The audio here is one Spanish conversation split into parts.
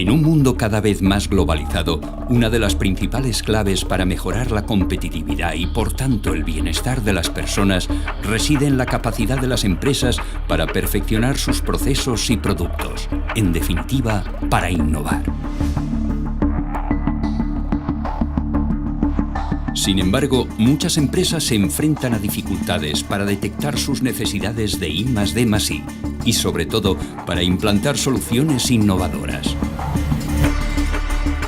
En un mundo cada vez más globalizado, una de las principales claves para mejorar la competitividad y, por tanto, el bienestar de las personas reside en la capacidad de las empresas para perfeccionar sus procesos y productos. En definitiva, para innovar. Sin embargo, muchas empresas se enfrentan a dificultades para detectar sus necesidades de I+D+I y, sobre todo, para implantar soluciones innovadoras.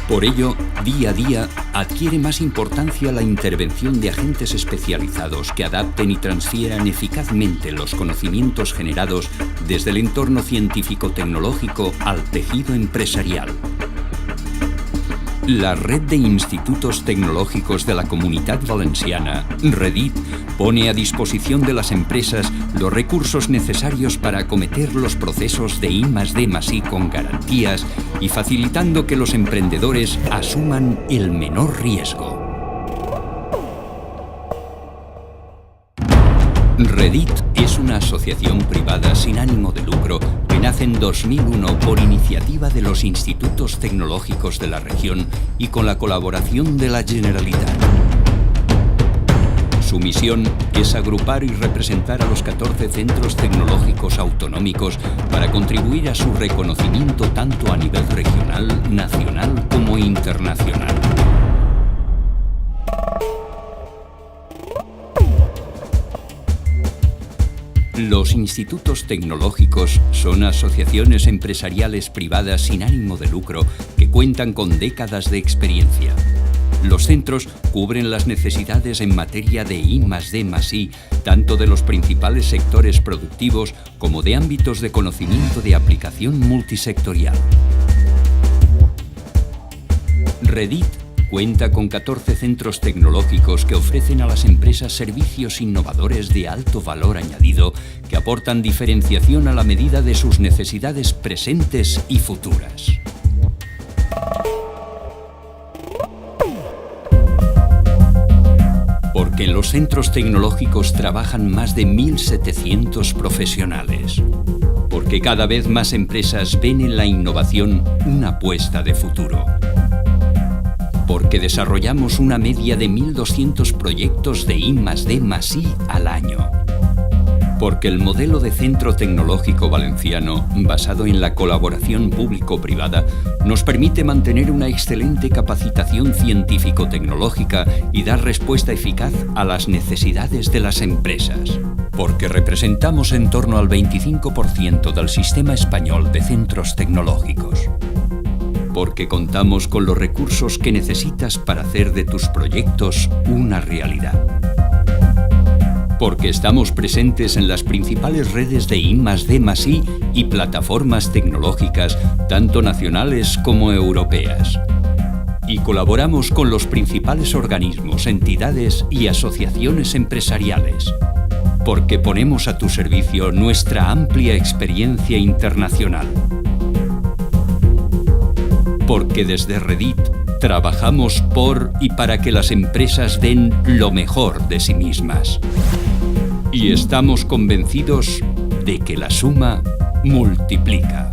Por ello, día a día, adquiere más importancia la intervención de agentes especializados que adapten y transfieran eficazmente los conocimientos generados desde el entorno científico-tecnológico al tejido empresarial. La Red de Institutos Tecnológicos de la Comunitat Valenciana, REDIT, pone a disposición de las empresas los recursos necesarios para acometer los procesos de I+D+I con garantías y facilitando que los emprendedores asuman el menor riesgo. REDIT es una asociación privada sin ánimo de lucro que nace en 2001 por iniciativa de los institutos tecnológicos de la región y con la colaboración de la Generalitat. Su misión es agrupar y representar a los 14 centros tecnológicos autonómicos para contribuir a su reconocimiento tanto a nivel regional, nacional como internacional. Los institutos tecnológicos son asociaciones empresariales privadas sin ánimo de lucro que cuentan con décadas de experiencia. Los centros cubren las necesidades en materia de I+D+I, tanto de los principales sectores productivos como de ámbitos de conocimiento de aplicación multisectorial. REDIT cuenta con 14 centros tecnológicos que ofrecen a las empresas servicios innovadores de alto valor añadido que aportan diferenciación a la medida de sus necesidades presentes y futuras. Porque en los centros tecnológicos trabajan más de 1.700 profesionales. Porque cada vez más empresas ven en la innovación una apuesta de futuro. Porque desarrollamos una media de 1.200 proyectos de I+D+I al año. Porque el modelo de centro tecnológico valenciano, basado en la colaboración público-privada, nos permite mantener una excelente capacitación científico-tecnológica y dar respuesta eficaz a las necesidades de las empresas. Porque representamos en torno al 25% del sistema español de centros tecnológicos. Porque contamos con los recursos que necesitas para hacer de tus proyectos una realidad. Porque estamos presentes en las principales redes de I+D+I y plataformas tecnológicas, tanto nacionales como europeas. Y colaboramos con los principales organismos, entidades y asociaciones empresariales. Porque ponemos a tu servicio nuestra amplia experiencia internacional. Porque desde REDIT trabajamos por y para que las empresas den lo mejor de sí mismas. Y estamos convencidos de que la suma multiplica.